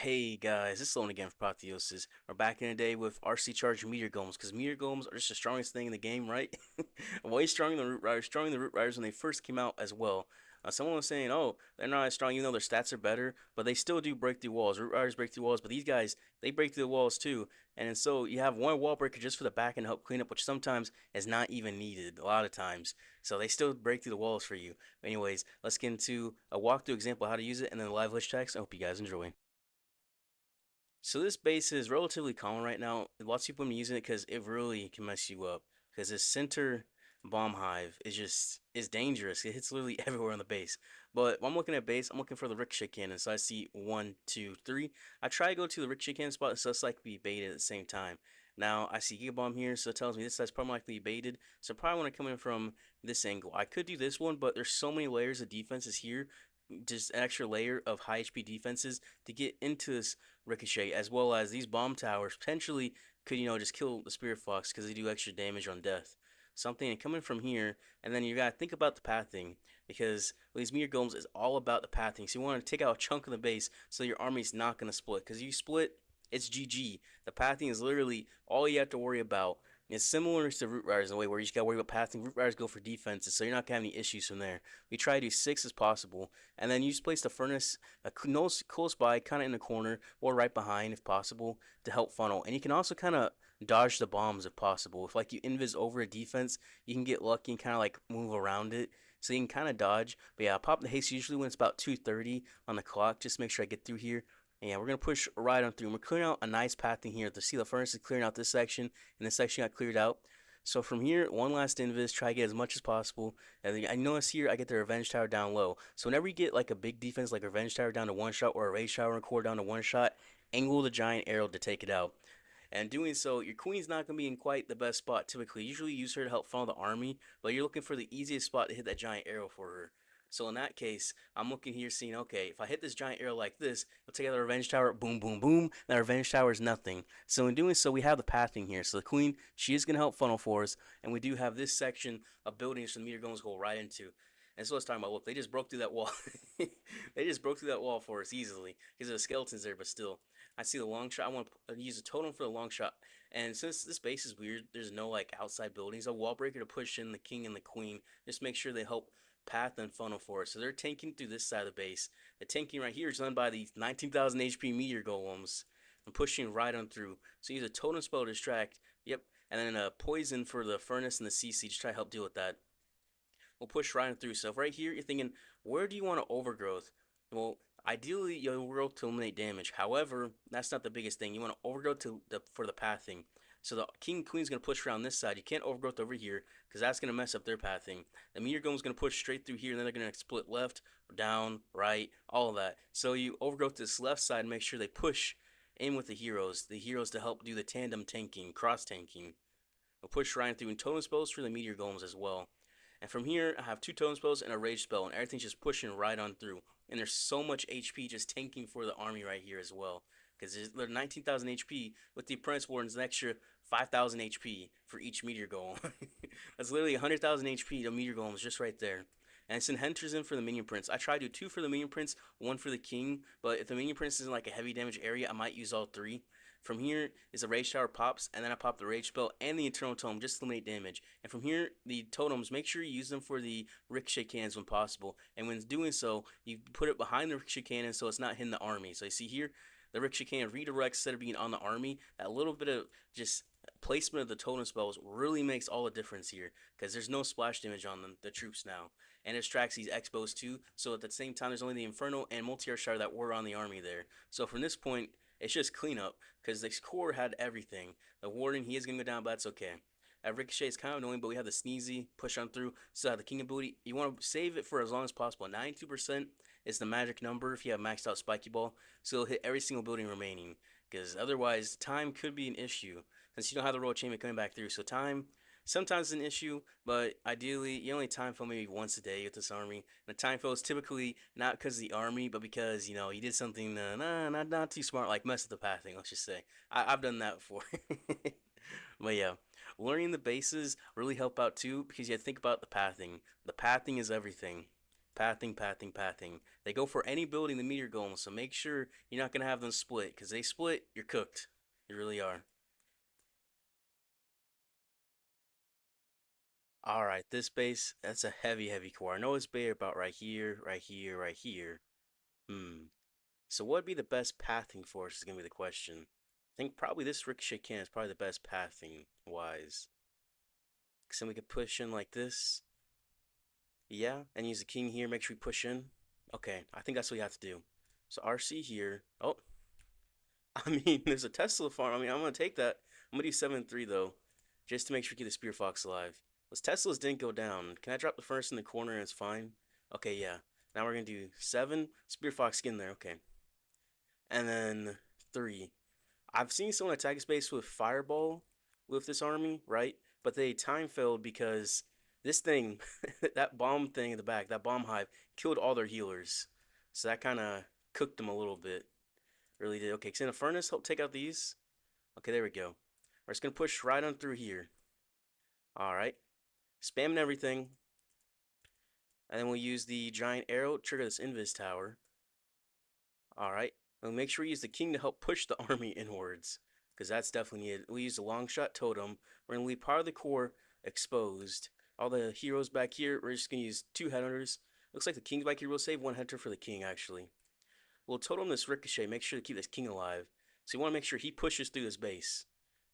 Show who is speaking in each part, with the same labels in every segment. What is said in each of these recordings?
Speaker 1: Hey guys, this is Lone again for Apotheosis. We're back in the day with RC Charge Meteor Golems, because Meteor Golems are just the strongest thing in the game, right? Way stronger than Root Riders, stronger than the Root Riders when they first came out as well. Someone was saying, oh, they're not as strong even though their stats are better, but they still do break through walls. Root Riders break through walls, but these guys, they break through the walls too. And so you have one wall breaker just for the back and help clean up, which sometimes is not even needed a lot of times. So they still break through the walls for you. Anyways, let's get into a walkthrough example of how to use it and then the live glitch text. I hope you guys enjoy. So this base is relatively common right now. Lots of people are using it because it really can mess you up. Because this center bomb hive is dangerous. It hits literally everywhere on the base. But when I'm looking at base, I'm looking for the ricochet cannon. So I see one, two, three. I try to go to the ricochet cannon spot, so it's like be baited at the same time. Now I see Giga Bomb here, so it tells me this side's probably likely baited. So I probably want to come in from this angle. I could do this one, but there's so many layers of defenses here, just an extra layer of high HP defenses to get into this ricochet, as well as these bomb towers potentially could, just kill the Spirit Fox because they do extra damage on death. Something coming from here, and then you gotta think about the pathing, because these meteor golems is all about the pathing. So you want to take out a chunk of the base so your army's not gonna split, because you split, it's GG. The pathing is literally all you have to worry about. It's similar to Root Riders in a way where you just gotta worry about pathing. Root Riders go for defenses, so you're not gonna have any issues from there. We try to do 6 as possible, and then you just place the furnace close by, kind of in the corner or right behind if possible, to help funnel. And you can also kind of dodge the bombs if possible. If like you invis over a defense, you can get lucky and kind of like move around it. So you can kind of dodge. But yeah, I pop the haste usually when it's about 2:30 on the clock. Just make sure I get through here. And yeah, we're gonna push right on through. And we're clearing out a nice pathing here. To see the furnace is clearing out this section, and this section got cleared out. So from here, one last invis, try to get as much as possible. And I notice here I get the Revenge Tower down low. So whenever you get like a big defense like Revenge Tower down to one shot, or a Rage Tower and Core down to one shot, angle the Giant Arrow to take it out. And doing so, your queen's not going to be in quite the best spot typically. Usually use her to help funnel the army, but you're looking for the easiest spot to hit that giant arrow for her. So in that case, I'm looking here seeing, okay, if I hit this giant arrow like this, it'll take out the revenge tower, boom, boom, boom. That revenge tower is nothing. So in doing so, we have the pathing here. So the queen, she is going to help funnel for us, and we do have this section of buildings for the meteor golems go right into. And so let's talk about, look, they just broke through that wall. They just broke through that wall for us easily, because there's skeletons there, but still. I see the long shot. I want to use a totem for the long shot. And since this base is weird, there's no like outside buildings. A wall breaker to push in the king and the queen. Just make sure they help path and funnel for it. So they're tanking through this side of the base. The tanking right here is done by the 19,000 HP meteor golems. I'm pushing right on through. So use a totem spell to distract. Yep. And then a poison for the furnace and the CC. Just try to help deal with that. We'll push right on through. So right here, you're thinking, where do you want to overgrowth? Well, ideally, you overgrowth to eliminate damage. However, that's not the biggest thing. You want to overgrowth for the pathing. So the king and queen's going to push around this side. You can't overgrowth over here because that's going to mess up their pathing. The meteor golem's going to push straight through here, and then they're going to split left, down, right, all of that. So you overgrowth this left side and make sure they push in with the heroes. The heroes to help do the tandem tanking, cross tanking. We'll push right through, and totem spells for the meteor golems as well. And from here, I have 2 totem spells and a rage spell, and everything's just pushing right on through. And there's so much HP just tanking for the army right here as well. Because there's 19,000 HP with the Apprentice Warden's an extra 5,000 HP for each meteor golem. That's literally 100,000 HP to meteor golems just right there. And send Hunters in for the Minion Prince. I try to do 2 for the Minion Prince, 1 for the King. But if the Minion Prince is in like a heavy damage area, I might use all 3. From here is a Rage Tower pops, and then I pop the Rage Spell and the Eternal Tome just to eliminate damage. And from here, the totems, make sure you use them for the Ricochet cannons when possible. And when doing so, you put it behind the Ricochet cannon so it's not hitting the army. So you see here, the Ricochet cannon redirects instead of being on the army. That little bit of just placement of the totem spells really makes all the difference here, because there's no splash damage on the troops now. And it distracts these Expos too, so at the same time, there's only the Inferno and Meteor Shard that were on the army there. So from this point, it's just cleanup, because this core had everything. The Warden, he is going to go down, but that's okay. That Ricochet is kind of annoying, but we have the Sneezy, push on through. So the King of Booty, you want to save it for as long as possible. 92% is the magic number if you have maxed out Spiky Ball, so it'll hit every single building remaining. Because otherwise, time could be an issue, since you don't have the Royal Champion coming back through. So time sometimes is an issue, but ideally, you only time fill maybe once a day with this army. And the time fill is typically not because of the army, but because, you did something not too smart, like mess with the pathing, let's just say. I've done that before. But yeah, learning the bases really help out too, because you have to think about the pathing. The pathing is everything. Pathing, pathing, pathing. They go for any ability in the meteor golem, so make sure you're not gonna have them split, because they split, you're cooked. You really are. All right, this base, that's a heavy, heavy core. I know it's bait about right here, right here, right here. Hmm. So what would be the best pathing for us is gonna be the question. I think probably this ricochet can is probably the best pathing wise. Cause then we could push in like this. Yeah, and use the king here, make sure we push in. Okay, I think that's what you have to do. So RC here. Oh, I mean, there's a Tesla farm. I mean, I'm gonna take that. I'm gonna do 7-3 though, just to make sure we keep the Spear Fox alive. Those Teslas didn't go down. Can I drop the furnace in the corner and it's fine? Okay, yeah. Now we're gonna do 7 Spear Fox skin there. Okay, and then 3. I've seen someone attack space with Fireball with this army, right? But they time failed because this thing, that bomb thing in the back, that bomb hive, killed all their healers. So that kind of cooked them a little bit. Really did. Okay, Xena Furnace, help take out these. Okay, there we go. We're just going to push right on through here. Alright. Spamming everything. And then we'll use the giant arrow, trigger this invis tower. Alright. We'll make sure we use the king to help push the army inwards. Because that's definitely needed. We use the long shot totem. We're going to leave part of the core exposed. All the heroes back here, we're just going to use 2 headhunters. Looks like the king's back here will save 1 hunter for the king, actually. We'll totem this ricochet, make sure to keep this king alive. So you want to make sure he pushes through this base.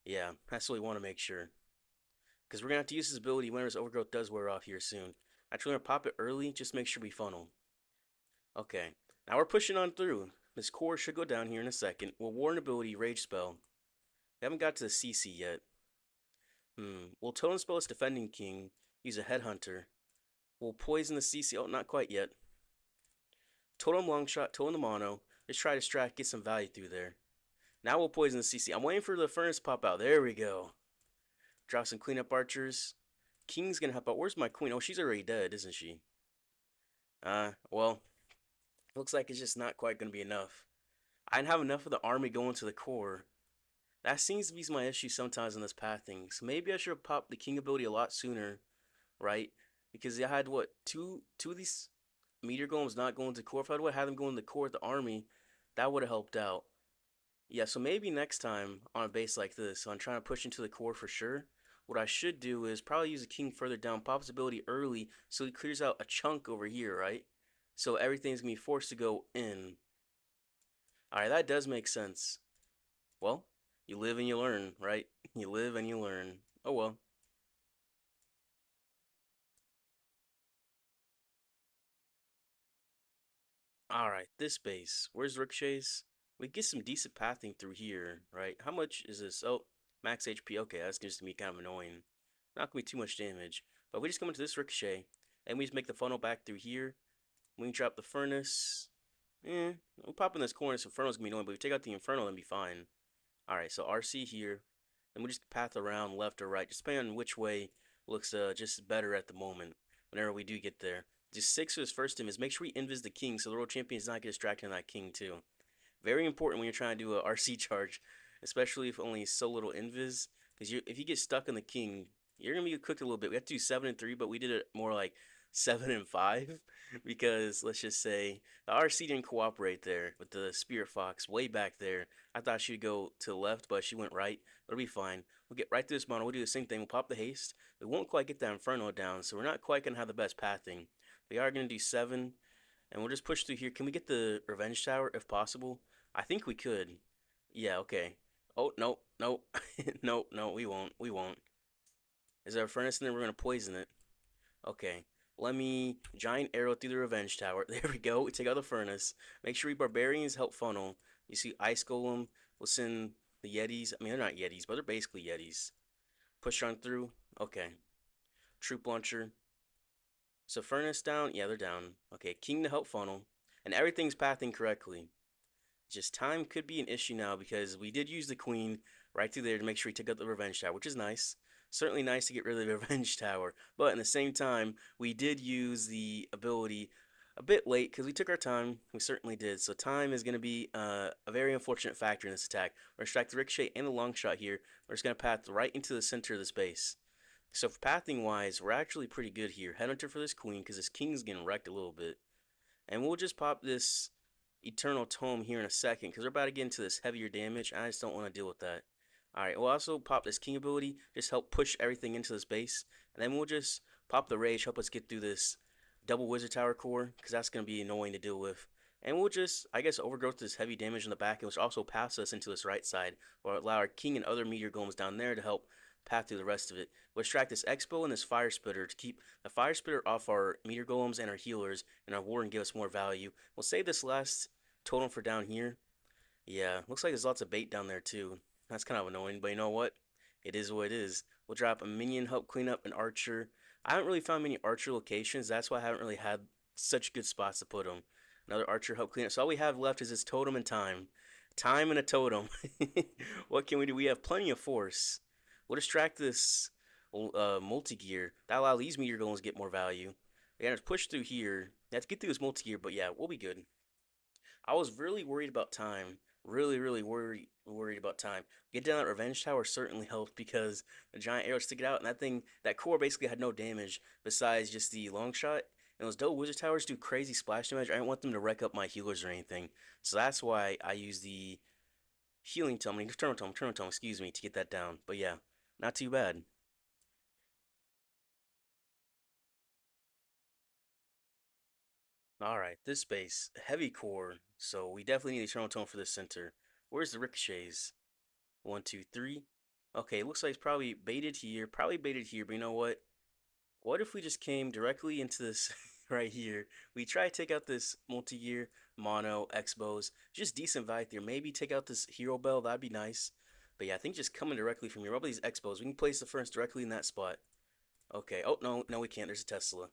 Speaker 1: Yeah, that's what we want to make sure. Because we're going to have to use his ability whenever his overgrowth does wear off here soon. Actually, we're going to pop it early, just make sure we funnel. Okay, now we're pushing on through. This core should go down here in a second. We'll warn ability, rage spell. We haven't got to the CC yet. We'll totem spell this defending king, use a headhunter. We'll poison the CC, oh, not quite yet. Totem long shot, totem the mono. Just try to distract, get some value through there. Now we'll poison the CC. I'm waiting for the furnace to pop out. There we go. Drop some cleanup archers. King's gonna help out. Where's my queen? Oh, she's already dead, isn't she? Well, looks like it's just not quite gonna be enough. I didn't have enough of the army going to the core. That seems to be my issue sometimes in this pathing. So maybe I should have popped the king ability a lot sooner, right? Because I had what two of these meteor golems not going to core. If I would have had them going to core with the army, that would have helped out. Yeah, so maybe next time on a base like this, so I'm trying to push into the core for sure. What I should do is probably use a king further down, pop his ability early, so he clears out a chunk over here, right? So everything's gonna be forced to go in. Alright, that does make sense. Well, you live and you learn, right? You live and you learn. Oh well. Alright, this base. Where's Ricochet's? We get some decent pathing through here, right? How much is this? Oh, max HP. Okay, that's just gonna be kind of annoying. Not gonna be too much damage. But we just come into this Ricochet, and we just make the funnel back through here. We can drop the furnace. We'll pop in this corner, so Inferno's gonna be annoying, but if we take out the Inferno, then be fine. Alright, so RC here. And we just path around left or right, just depending on which way looks just better at the moment, whenever we do get there. Just 6 for his first team is make sure we invis the king so the world champion does not get distracted on that king too. Very important when you're trying to do a RC charge, especially if only so little invis. Because if you get stuck on the king, you're gonna be cooked a little bit. We have to do 7-3, but we did it more like 7-5 because let's just say the RC didn't cooperate there with the Spirit Fox way back there. I thought she'd go to the left, but she went right. It'll be fine. We'll get right through this mono. We'll do the same thing. We'll pop the haste. We won't quite get that Inferno down, so we're not quite gonna have the best pathing. We are gonna do 7, and we'll just push through here. Can we get the Revenge Tower if possible? I think we could. Yeah, okay. Oh, no, no. No, no, we won't. We won't. Is there a furnace in there? We're going to poison it. Okay. Let me giant arrow through the Revenge Tower. There we go. We take out the furnace. Make sure we barbarians help funnel. You see Ice Golem. We'll send the Yetis. I mean, they're not Yetis, but they're basically Yetis. Push on through. Okay. Troop launcher. So furnace down. Yeah, they're down. Okay, king to help funnel. And everything's pathing correctly. Just time could be an issue now because we did use the queen right through there to make sure we took out the revenge tower, which is nice. Certainly nice to get rid of the revenge tower, but in the same time, we did use the ability a bit late because we took our time. We certainly did. So time is going to be a very unfortunate factor in this attack. We're going to strike the ricochet and the long shot here. We're just going to path right into the center of the space. So for pathing wise, we're actually pretty good here. Headhunter for this queen because this king's getting wrecked a little bit. And we'll just pop this Eternal Tome here in a second because we're about to get into this heavier damage. And I just don't want to deal with that. Alright, we'll also pop this king ability, just help push everything into this base. And then we'll just pop the rage, help us get through this double wizard tower core because that's going to be annoying to deal with. And we'll just, I guess, overgrowth this heavy damage in the back, which also pass us into this right side, or allow our king and other meteor golems down there to help path through the rest of it. We'll extract this Expo and this Fire Spitter to keep the Fire Spitter off our meteor golems and our healers, and our warden give us more value. We'll save this last totem for down here. Yeah, looks like there's lots of bait down there too. That's kind of annoying, but you know what? It is what it is. We'll drop a minion, help clean up an archer. I haven't really found many archer locations. That's why I haven't really had such good spots to put them. Another archer, help clean up. So all we have left is this totem and time. Time and a totem. What can we do? We have plenty of force. We'll distract this multi-gear. That allows these meteor golems to get more value. We gotta push through here. We have to get through this multi-gear, but yeah, we'll be good. I was really worried about time. Really worried about time. Get down that revenge tower certainly helped because the giant arrow stick it out, and that thing, that core basically had no damage besides just the long shot. And those double wizard towers do crazy splash damage. I didn't want them to wreck up my healers or anything, so that's why I use the healing tome, turtle tome, excuse me, to get that down. But yeah, not too bad. All right, this base heavy core, so we definitely need eternal tome for this center. Where's the ricochets? One, two, three. Okay, it looks like it's probably baited here. Probably baited here, but you know what? What if we just came directly into this right here? We try to take out this multi-gear, mono, expos, just decent value there. Maybe take out this hero bell, that'd be nice. But yeah, I think just coming directly from here. What about these expos? We can place the furnace directly in that spot. Okay, oh no, no we can't. There's a Tesla.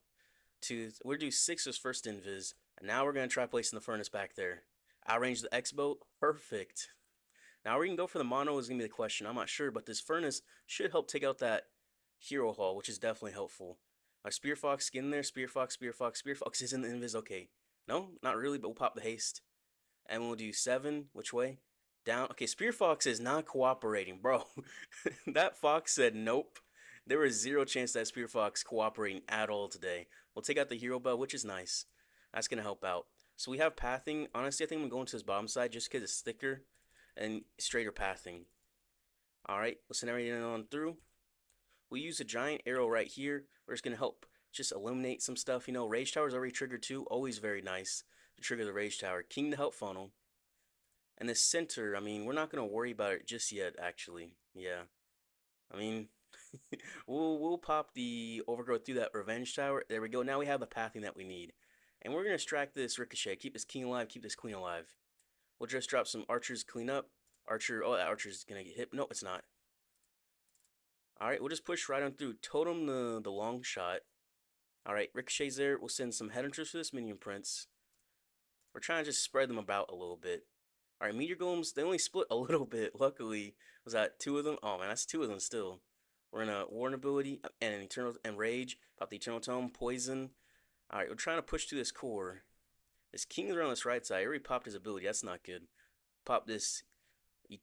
Speaker 1: Two, we're gonna do six as first invis. And now we're gonna try placing the furnace back there. Outrange the expo, perfect. Now we can go for the mono is gonna be the question. I'm not sure, but this furnace should help take out that hero hall, which is definitely helpful. Our Spear Fox get in there. Spear Fox, Spear Fox, Spear Fox is in the invis. Okay, no, not really, but we'll pop the haste, and we'll do seven. Which way? Down. Okay, Spear Fox is not cooperating, bro. That fox said nope. There was zero chance that Spear Fox cooperating at all today. We'll take out the hero bell, which is nice. That's gonna help out. So we have pathing. Honestly, I think I'm going to this bottom side just because it's thicker and straighter pathing. Alright, we'll send everything on through. We'll use a giant arrow right here. We're just going to help just eliminate some stuff. You know, Rage Tower is already triggered too. Always very nice to trigger the Rage Tower. King to help funnel. And the center, I mean, we're not going to worry about it just yet, actually. Yeah. I mean, we'll pop the overgrowth through that Revenge Tower. There we go. Now we have the pathing that we need. And we're going to extract this Ricochet. Keep this King alive. Keep this Queen alive. We'll just drop some archers clean up. Archer, oh, that archer's gonna get hit. No, it's not. Alright, we'll just push right on through. Totem the long shot. Alright, Ricochet's there. We'll send some headhunters for this minion prince. We're trying to just spread them about a little bit. Alright, meteor golems, they only split a little bit. Luckily, was that two of them? Oh man, that's two of them still. We're in a warden ability and an eternal and rage. Pop the eternal tome, poison. Alright, we're trying to push through this core. This king is on this right side. He already popped his ability. That's not good. Pop this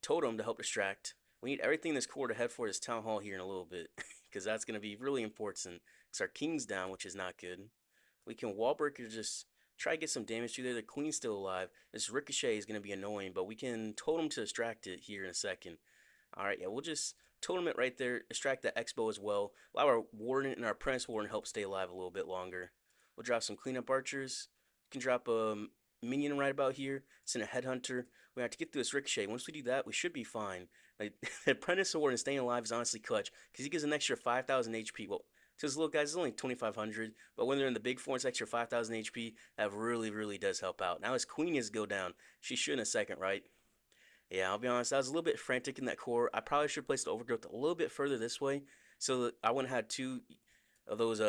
Speaker 1: totem to help distract. We need everything in this core to head for this town hall here in a little bit because that's going to be really important because our king's down, which is not good. We can wall breaker, just try to get some damage through there. The queen's still alive. This ricochet is going to be annoying, but we can totem to distract it here in a second. Alright, yeah, we'll just totem it right there, distract that expo as well. Allow our warden and our apprentice warden help stay alive a little bit longer. We'll drop some cleanup archers. We can drop a minion right about here. Send a headhunter. We have to get through this ricochet. Once we do that, we should be fine. Like, the apprentice warden staying alive is honestly clutch because he gives an extra 5,000 HP. Well, to his little guys, it's only 2,500, but when they're in the big four, it's extra 5,000 HP. That really does help out. Now his queen is go down. She should in a second, right? Yeah, I'll be honest, I was a little bit frantic in that core. I probably should have placed the overgrowth a little bit further this way so that I wouldn't have had two of those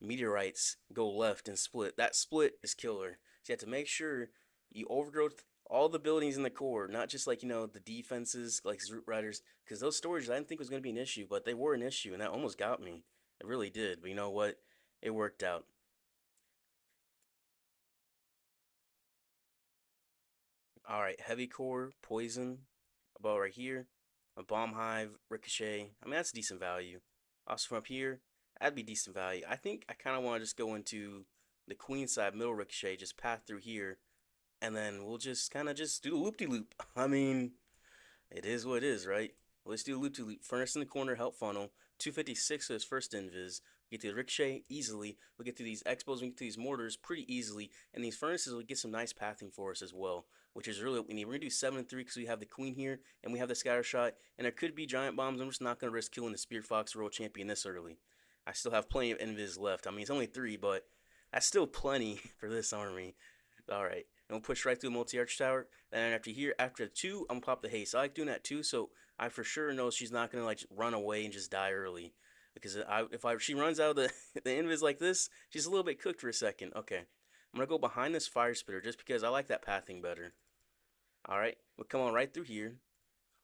Speaker 1: meteorites go left and split. That split is killer. So you have to make sure you overgrowth all the buildings in the core, not just like, you know, the defenses like root riders, because those storages I didn't think was going to be an issue, but they were an issue and that almost got me. It really did, but you know what? It worked out. All right, heavy core, poison, about right here, a bomb hive, ricochet. I mean, that's decent value. Also from up here, that'd be decent value. I think I kind of want to just go into the queen side middle ricochet, just path through here, and then we'll just kind of just do the loop-de-loop. I mean, it is what it is, right? Let's do loop-to-loop. Furnace in the corner, help funnel. 256 for his first invis. We get to the ricochet easily. We'll get through these expos, we get to these mortars pretty easily. And these furnaces will get some nice pathing for us as well, which is really what we need. We're going to do 7 and 3 because we have the queen here and we have the scatter shot. And there could be giant bombs. I'm just not going to risk killing the Spear Fox World Champion this early. I still have plenty of invis left. I mean, it's only 3, but that's still plenty for this army. All right. And we'll push right through the multi-arch tower. Then after here, after 2, I'm gonna pop the haste. I like doing that too, so I for sure know she's not gonna like run away and just die early. Because if she runs out of the the invis like this, she's a little bit cooked for a second. Okay, I'm gonna go behind this fire spitter just because I like that pathing better. All right, we'll come on right through here.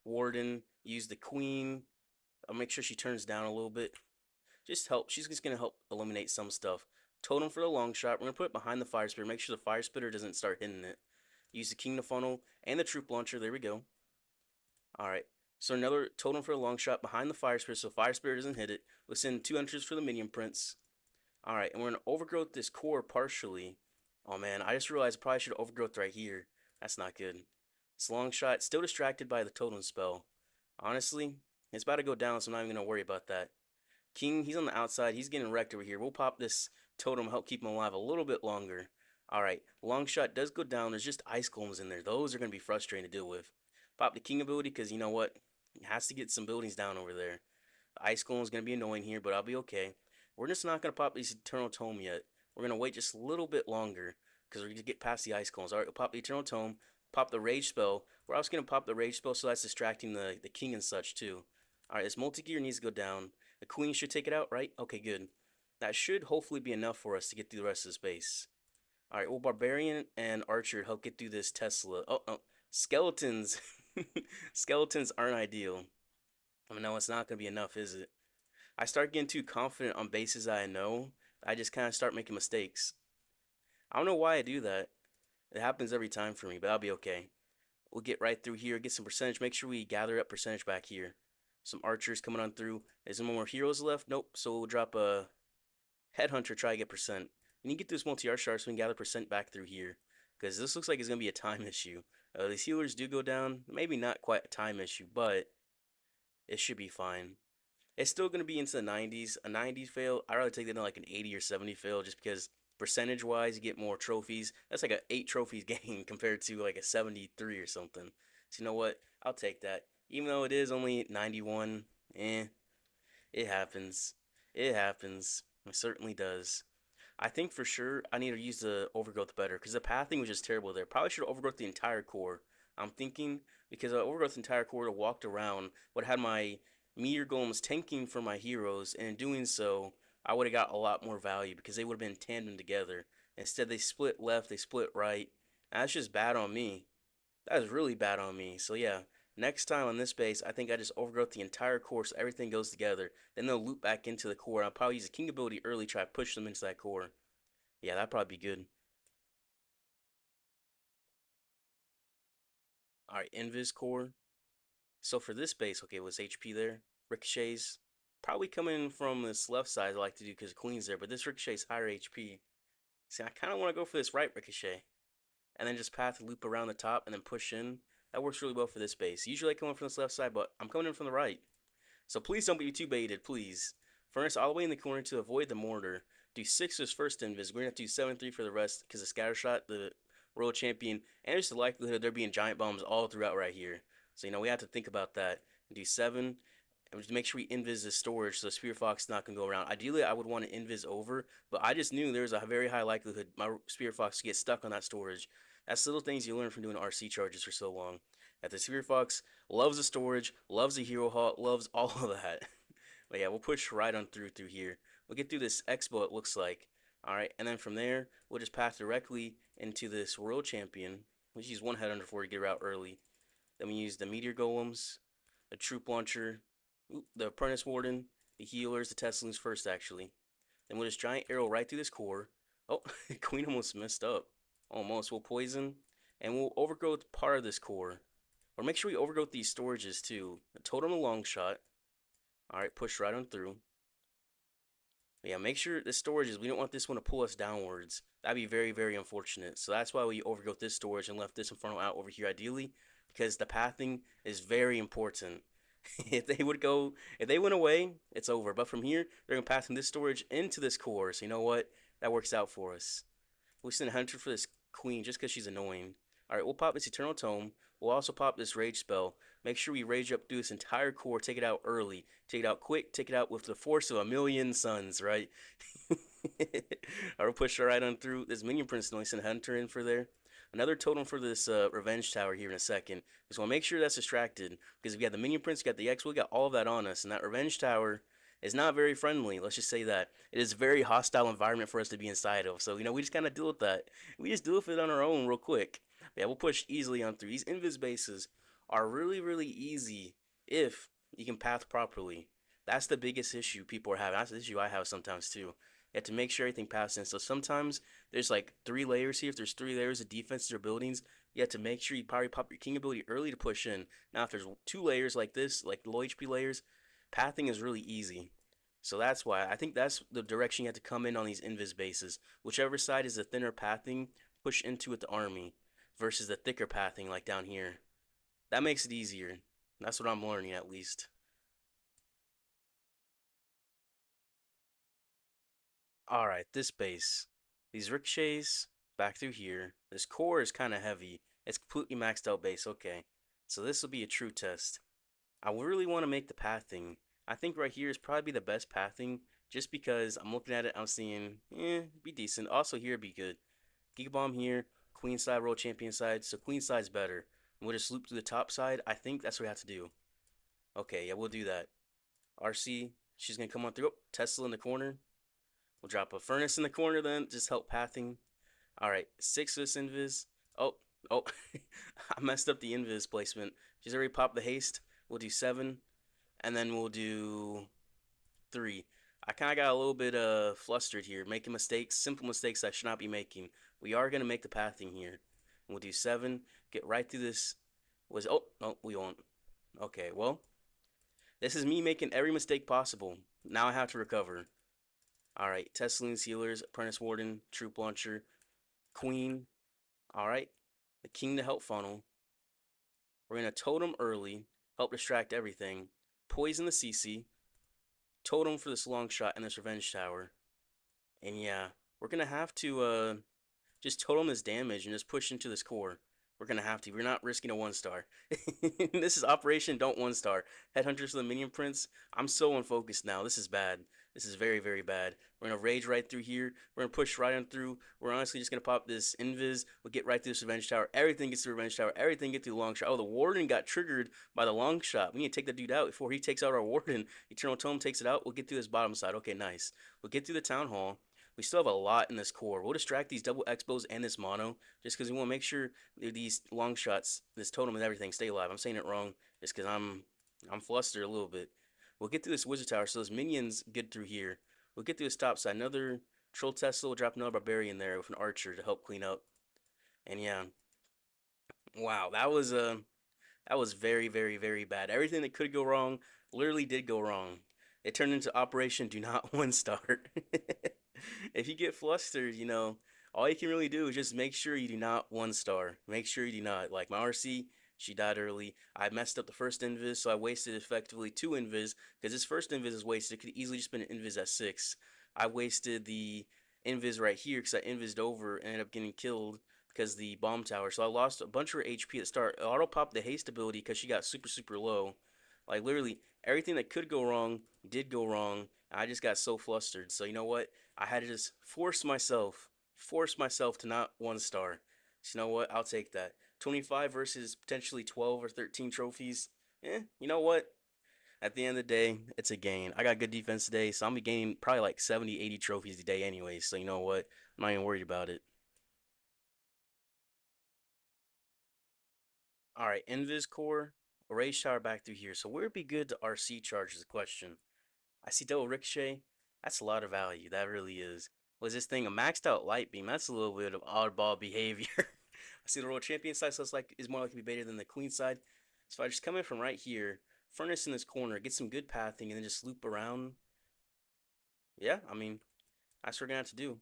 Speaker 1: Warden, use the queen. I'll make sure she turns down a little bit. Just help. She's just gonna help eliminate some stuff. Totem for the long shot. We're gonna put it behind the fire spitter. Make sure the fire spitter doesn't start hitting it. Use the king to funnel and the troop launcher. There we go. All right. So another totem for a long shot behind the fire spirit, so fire spirit doesn't hit it. We'll send 2 entries for the minion prince. All right, and we're gonna overgrowth this core partially. Oh man, I just realized I probably should have overgrowth right here. That's not good. It's long shot, still distracted by the totem spell. Honestly, it's about to go down, so I'm not even gonna worry about that. King, he's on the outside. He's getting wrecked over here. We'll pop this totem, help keep him alive a little bit longer. All right, long shot does go down. There's just ice golems in there. Those are going to be frustrating to deal with. Pop the king ability because you know what? He has to get some buildings down over there. Ice Golem is going to be annoying here, but I'll be okay. We're just not going to pop these Eternal Tome yet. We're going to wait just a little bit longer because we're going to get past the Ice Golems. Alright, we'll pop the Eternal Tome, pop the Rage Spell. We're also going to pop the Rage Spell, so that's distracting the King and such too. Alright, this multi-gear needs to go down. The Queen should take it out, right? Okay, good. That should hopefully be enough for us to get through the rest of the space. Alright, well, Barbarian and Archer help get through this Tesla. Oh, no. Skeletons. Skeletons aren't ideal. I mean, no, it's not going to be enough, is it? I start getting too confident on bases I know. I just kind of start making mistakes. I don't know why I do that. It happens every time for me, but I'll be okay. We'll get right through here, get some percentage. Make sure we gather up percentage back here. Some archers coming on through. Is there more heroes left? Nope. So we'll drop a headhunter, try to get percent. We need to get this multi-arch star so we can gather percent back through here. Because this looks like it's going to be a time issue. These healers do go down. Maybe not quite a time issue, but it should be fine. It's still going to be into the 90s. A 90 fail, I'd rather take that than like an 80 or 70 fail just because percentage wise you get more trophies. That's like a 8 trophies game compared to like a 73 or something. So you know what? I'll take that. Even though it is only 91, it happens. It happens. It certainly does. I think for sure I need to use the overgrowth better because the pathing was just terrible there. Probably should have overgrowth the entire core. I'm thinking because I overgrowth the entire core to walked around, would have had my meteor golems tanking for my heroes, and in doing so, I would have got a lot more value because they would have been tandem together. Instead, they split left, they split right. That's just bad on me. That is really bad on me. So yeah, next time on this base, I think I just overgrowth the entire core so everything goes together. Then they'll loop back into the core. I'll probably use the king ability early, try to push them into that core. Yeah, that'd probably be good. Alright, Invis core. So for this base, okay, what's HP there? Ricochets. Probably coming from this left side I like to do because Queen's there, but this Ricochet's higher HP. See, I kind of want to go for this right Ricochet. And then just path loop around the top and then push in. That works really well for this base. Usually I come in from this left side, but I'm coming in from the right. So please don't be too baited, please. Furnace all the way in the corner to avoid the mortar. Do 6 as first invis. We're going to have to do 7-3 for the rest because the scatter shot, the world champion, and there's the likelihood of there being giant bombs all throughout right here. So, you know, we have to think about that. Do 7. And just make sure we invis the storage so the Spear Fox is not going to go around. Ideally, I would want to invis over, but I just knew there was a very high likelihood my Spear Fox would get stuck on that storage. That's little things you learn from doing RC charges for so long. That the Spear Fox loves the storage, loves the hero halt, loves all of that. But yeah, we'll push right on through here. We'll get through this expo, it looks like. Alright, and then from there, we'll just path directly into this world champion. We'll use one head under before we get her out early. Then we use the meteor golems, the troop launcher, the apprentice warden, the healers, the Teslans first actually. Then we'll just giant arrow right through this core. Oh, Queen almost messed up. Almost. We'll poison, and we'll overgrowth part of this core. Or make sure we overgrowth these storages too. A totem a long shot. Alright, push right on through. Yeah, make sure the storage is, we don't want this one to pull us downwards. That'd be very, very unfortunate. So that's why we overgrowth this storage and left this infernal out over here ideally, because the pathing is very important. If they went away, it's over. But from here, they're gonna path from this storage into this core. So you know what? That works out for us. We'll send Hunter for this queen just because she's annoying. Alright, we'll pop this Eternal Tome. We'll also pop this Rage spell. Make sure we rage up through this entire core. Take it out early. Take it out quick. Take it out with the force of a million suns, right? I'll push right on through. This Minion Prince only send Hunter in for there. Another totem for this Revenge Tower here in a second. Just want to make sure that's distracted. Because we got the Minion Prince, we got the X, we got all of that on us. And that Revenge Tower is not very friendly. Let's just say that. It is a very hostile environment for us to be inside of. So, we just kind of deal with that. We just deal with it on our own real quick. But yeah, we'll push easily on through. These invis bases are really, really easy if you can path properly. That's the biggest issue people are having. That's the issue I have sometimes too. You have to make sure everything passes in. So sometimes there's like 3 layers here. If there's 3 layers of defenses or buildings, you have to make sure you probably pop your king ability early to push in. Now, if there's 2 layers like this, like low HP layers, pathing is really easy. So that's why I think that's the direction you have to come in on these invis bases. Whichever side is the thinner pathing, push into it the army versus the thicker pathing like down here. That makes it easier. That's what I'm learning at least. Alright, this base. These ricochets back through here. This core is kind of heavy. It's completely maxed out base. Okay. So this will be a true test. I really want to make the pathing. I think right here is probably the best pathing just because I'm looking at it, I'm seeing, be decent. Also here, be good. Giga Bomb here, Queen side, World Champion side. So Queen side's better. And we'll just loop to the top side. I think that's what we have to do. Okay, yeah, we'll do that. RC, she's going to come on through. Oh, Tesla in the corner. We'll drop a Furnace in the corner then, just help pathing. Alright, 6 of this invis. Oh, oh, I messed up the invis placement. She's already popped the haste. We'll do 7, and then we'll do 3. I kind of got a little bit flustered here, making mistakes, simple mistakes I should not be making. We are going to make the pathing here. We'll do 7, get right through this. Oh, no, we won't. Okay, well, this is me making every mistake possible. Now I have to recover. Alright, Teslines, Healers, Apprentice Warden, Troop Launcher, Queen. Alright, the King to help funnel. We're going to totem early, help distract everything. Poison the CC. Totem for this long shot and this Revenge Tower. And yeah, we're going to have to just totem this damage and just push into this core. We're going to have to. We're not risking a 1-star. This is Operation Don't 1-star. Headhunters for the Minion Prince. I'm so unfocused now. This is bad. This is very, very bad. We're going to rage right through here. We're going to push right on through. We're honestly just going to pop this Invis. We'll get right through this Revenge Tower. Everything gets through Revenge Tower. Everything gets through the long shot. Oh, the Warden got triggered by the long shot. We need to take that dude out before he takes out our Warden. Eternal Tome takes it out. We'll get through this bottom side. Okay, nice. We'll get through the Town Hall. We still have a lot in this core. We'll distract these double expos and this mono just because we want to make sure these long shots, this totem and everything stay alive. I'm saying it wrong just because I'm flustered a little bit. We'll get through this wizard tower so those minions get through here. We'll get through this top side. Another troll Tesla will drop another barbarian there with an archer to help clean up. And yeah, wow, that was very, very, very bad. Everything that could go wrong literally did go wrong. It turned into Operation Do Not 1-star. If you get flustered, all you can really do is just make sure you do not 1-star. Make sure you do not. Like my RC, she died early. I messed up the first invis, so I wasted effectively 2 invis because this first invis is wasted. It could easily just been an invis at 6. I wasted the invis right here because I invised over and ended up getting killed because the bomb tower. So I lost a bunch of her HP at the start. Auto popped the haste ability because she got super, super low. Like literally everything that could go wrong did go wrong. I just got so flustered. So you know what? I had to just force myself to not 1-star. So you know what? I'll take that. 25 versus potentially 12 or 13 trophies. You know what? At the end of the day, it's a gain. I got good defense today, so I'm gonna be gaining probably like 70, 80 trophies today anyway. So you know what? I'm not even worried about it. All right, Invis Core, Rage Tower back through here. So where would be good to RC charge is the question. I see double ricochet. That's a lot of value. That really is. Was this thing a maxed out light beam? That's a little bit of oddball behavior. I see the World Champion side, so it's like is more likely to be better than the Queen side. So I just come in from right here, furnace in this corner, get some good pathing, and then just loop around. Yeah, I mean, that's what we're gonna have to do.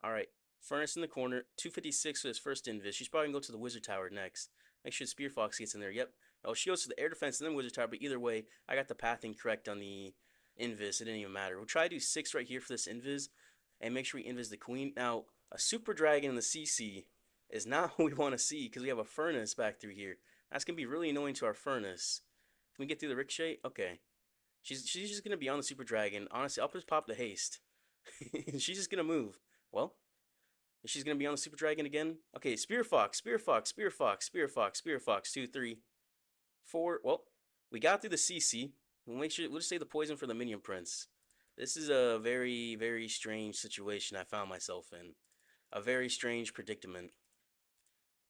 Speaker 1: All right. Furnace in the corner. 256 for his first invis. She's probably gonna go to the wizard tower next. Make sure Spear Fox gets in there. Yep. Oh, she goes to the air defense and then wizard tower. But either way, I got the pathing correct on the invis. It didn't even matter. We'll try to do 6 right here for this invis, and make sure we invis the queen. Now, a super dragon in the CC is not what we want to see because we have a furnace back through here. That's gonna be really annoying to our furnace. Can we get through the ricochet? Okay. She's just gonna be on the super dragon. Honestly, I'll just pop the haste. She's just gonna move. Well, she's gonna be on the Super Dragon again. Okay, Spear Fox, Spear Fox, Spear Fox, Spear Fox, Spear Fox. 2, 3, 4. Well, we got through the CC. We'll make sure we'll just save the poison for the Minion Prince. This is a very, very strange situation I found myself in. A very strange predicament.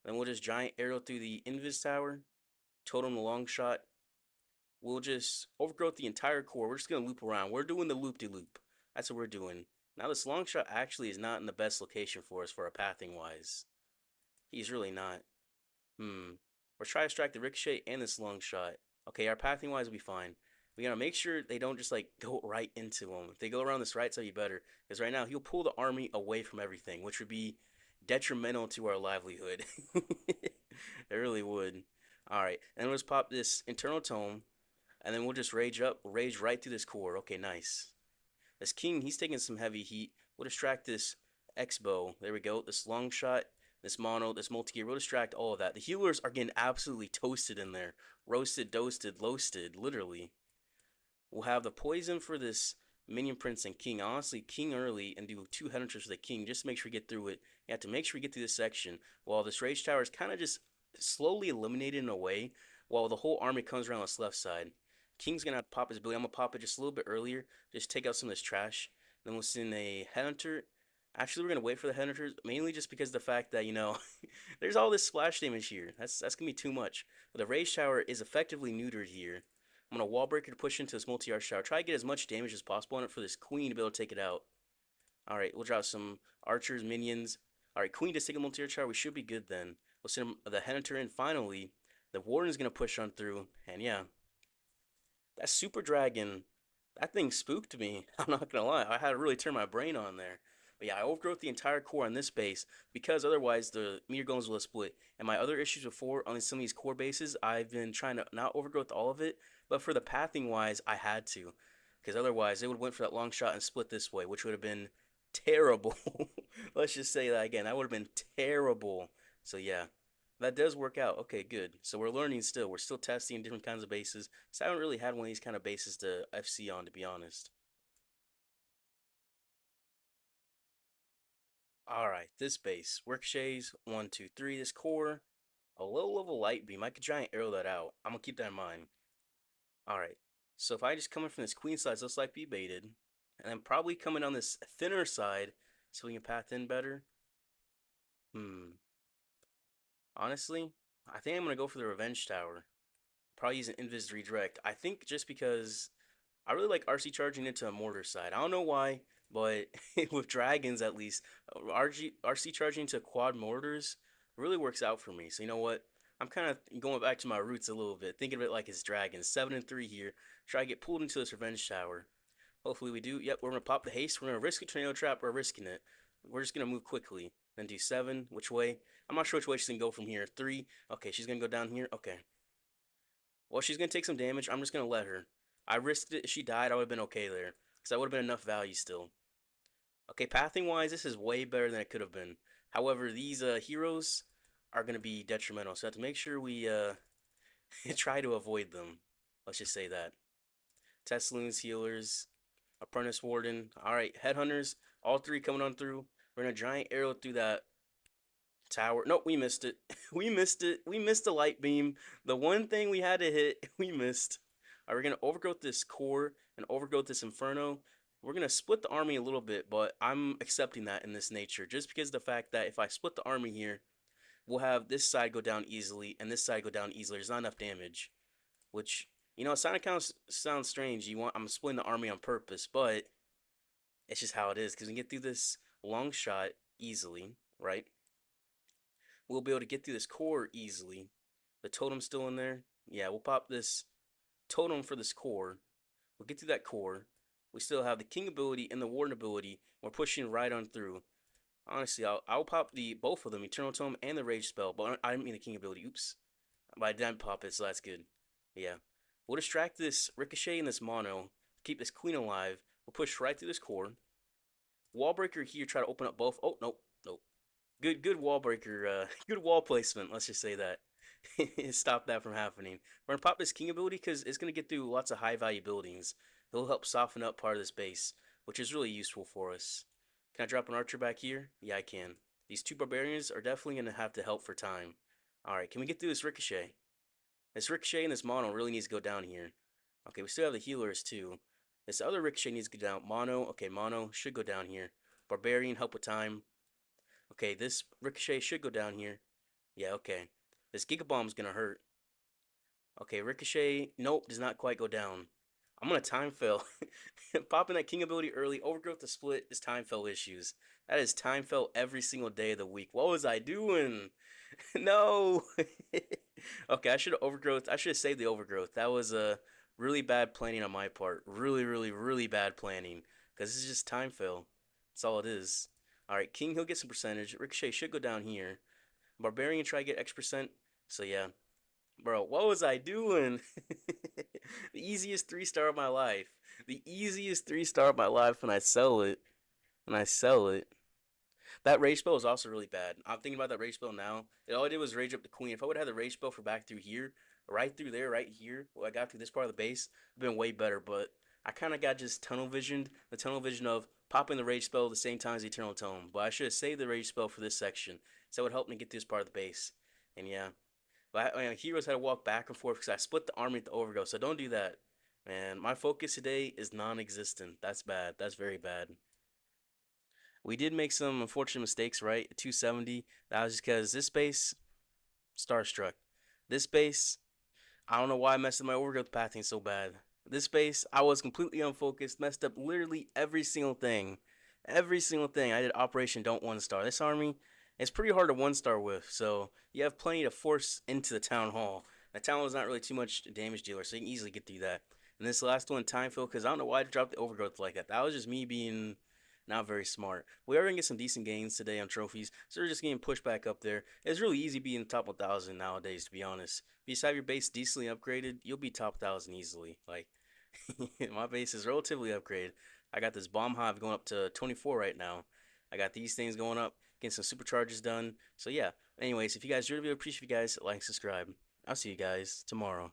Speaker 1: Then we'll just giant arrow through the Invis Tower, totem the long shot. We'll just overgrowth the entire core. We're just gonna loop around. We're doing the loop de loop. That's what we're doing. Now this long shot actually is not in the best location for us for a pathing wise. He's really not. We're trying to strike the ricochet and this long shot. Okay, our pathing wise will be fine. We gotta make sure they don't just like go right into him. If they go around this right side, you better. Because right now he'll pull the army away from everything, which would be detrimental to our livelihood. It really would. Alright, and let's pop this internal tome, and then we'll just rage up, rage right through this core. Okay, nice. This king, he's taking some heavy heat. We'll distract this X-bow. There we go. This long shot, this mono, this multi-gear. We'll distract all of that. The healers are getting absolutely toasted in there. Roasted, toasted, loasted, literally. We'll have the poison for this minion prince and king. Honestly, king early and do 2 head for the king just to make sure we get through it. You have to make sure we get through this section while this rage tower is kind of just slowly eliminated in a way while the whole army comes around this left side. King's gonna have to pop his ability. I'm gonna pop it just a little bit earlier, just take out some of this trash. Then we'll send a headhunter. Actually, we're gonna wait for the headhunters mainly just because of the fact that there's all this splash damage here. That's gonna be too much. But the rage tower is effectively neutered here. I'm gonna wall breaker to push into this multi-arch tower. Try to get as much damage as possible on it for this queen to be able to take it out. All right, we'll drop some archers, minions. All right, queen to take a multi-arch tower. We should be good then. We'll send the headhunter in finally. The warden's gonna push on through, and yeah, that super dragon, that thing spooked me. I'm not gonna lie. I had to really turn my brain on there. But yeah, I overgrowth the entire core on this base because otherwise the meteor golems will split. And my other issues before on some of these core bases, I've been trying to not overgrowth all of it, but for the pathing wise, I had to. Because otherwise they would have went for that long shot and split this way, which would have been terrible. Let's just say that again. That would have been terrible. So yeah, that does work out. Okay, good. So we're learning still. We're still testing different kinds of bases. So I haven't really had one of these kind of bases to FC on, to be honest. All right, this base. Ricochets, 1, 2, 3. This core, a low level light beam. I could giant arrow that out. I'm gonna keep that in mind. All right. So if I just come in from this queen side, so let's like be baited. And then probably coming on this thinner side so we can path in better. Hmm. Honestly, I think I'm gonna go for the revenge tower. Probably use an invis redirect. I think just because I really like RC charging into a mortar side. I don't know why, but with dragons at least, RC charging into quad mortars really works out for me. So you know what? I'm kind of going back to my roots a little bit, thinking of it like it's dragons. 7 and 3 here. Try to get pulled into this revenge tower. Hopefully we do. Yep, we're gonna pop the haste. We're gonna risk a tornado trap. We're risking it. We're just gonna move quickly. Then do 7. Which way? I'm not sure which way she's gonna go from here. 3. Okay, she's gonna go down here. Okay. Well, she's gonna take some damage. I'm just gonna let her. I risked it. If she died, I would have been okay there. Because that would have been enough value still. Okay, pathing wise, this is way better than it could have been. However, these heroes are gonna be detrimental. So I have to make sure we try to avoid them. Let's just say that. Tesloons, healers, Apprentice Warden. Alright, Headhunters. All 3 coming on through. We're gonna giant arrow through that tower. Nope, we missed it. We missed it. We missed the light beam. The one thing we had to hit, we missed. All right, we're gonna overgrowth this core and overgrowth this inferno. We're gonna split the army a little bit, but I'm accepting that in this nature, just because of the fact that if I split the army here, we'll have this side go down easily and this side go down easily. There's not enough damage, which it kind of sounds strange. I'm splitting the army on purpose, but it's just how it is. Because we can get through this long shot easily, right? We'll be able to get through this core easily. The totem's still in there. Yeah, we'll pop this totem for this core. We'll get through that core. We still have the king ability and the warden ability. We're pushing right on through. Honestly, I'll pop the both of them, Eternal Tome and the Rage spell, but I didn't mean the king ability. Oops. But I didn't pop it, so that's good. Yeah. We'll distract this Ricochet and this Mono. Keep this Queen alive. We'll push right through this core. Wallbreaker here, try to open up both. Oh, nope, nope. Good wall breaker, good wall placement. Let's just say that. Stop that from happening. We're gonna pop this king ability because it's gonna get through lots of high value buildings. It'll help soften up part of this base, which is really useful for us. Can I drop an archer back here? Yeah, I can. These two barbarians are definitely gonna have to help for time. All right, can we get through this ricochet? This ricochet and this mono really needs to go down here. Okay, we still have the healers too. This other ricochet needs to go down. Mono, okay, mono should go down here. Barbarian help with time. Okay, this ricochet should go down here. Yeah, okay. This Giga Bomb's gonna hurt. Okay, ricochet, nope, does not quite go down. I'm gonna time fail. Popping that king ability early, overgrowth to split is time fail issues. That is time fail every single day of the week. What was I doing? No. Okay, I should have overgrowth. I should have saved the overgrowth. That was a really bad planning on my part. Really, really, really bad planning. Because this is just time fail. That's all it is. Alright, King, he'll get some percentage. Ricochet should go down here. Barbarian try to get X percent. So yeah. Bro, what was I doing? The easiest 3-star of my life. The easiest 3-star of my life when I sell it. When I sell it. That rage spell is also really bad. I'm thinking about that rage spell now. All I did was rage up the queen. If I would have had the rage spell for back through here, right through there, right here, well, I got through this part of the base, it'd been way better. But I kind of got just tunnel visioned. The tunnel vision of popping the rage spell at the same time as the Eternal Tome. But I should have saved the rage spell for this section. So it would help me get through this part of the base. And yeah. But heroes had to walk back and forth because I split the army at the overgo. So don't do that. Man, my focus today is non-existent. That's bad. That's very bad. We did make some unfortunate mistakes, right? 270. That was just because this base, starstruck. This base, I don't know why I messed up my overgrowth pathing so bad. This base, I was completely unfocused, messed up literally every single thing. Every single thing. I did Operation Don't One Star. This army, it's pretty hard to one star with, so you have plenty to force into the town hall. The town hall is not really too much damage dealer, so you can easily get through that. And this last one, time fill, because I don't know why I dropped the overgrowth like that. That was just me being not very smart. We are gonna get some decent gains today on trophies, so we're just getting pushed back up there. It's really easy being top 1,000 nowadays, to be honest. If you just have your base decently upgraded, you'll be top 1,000 easily. Like, my base is relatively upgraded. I got this bomb hive going up to 24 right now. I got these things going up, getting some supercharges done. So yeah. Anyways, if you guys really appreciate you guys, like, subscribe. I'll see you guys tomorrow.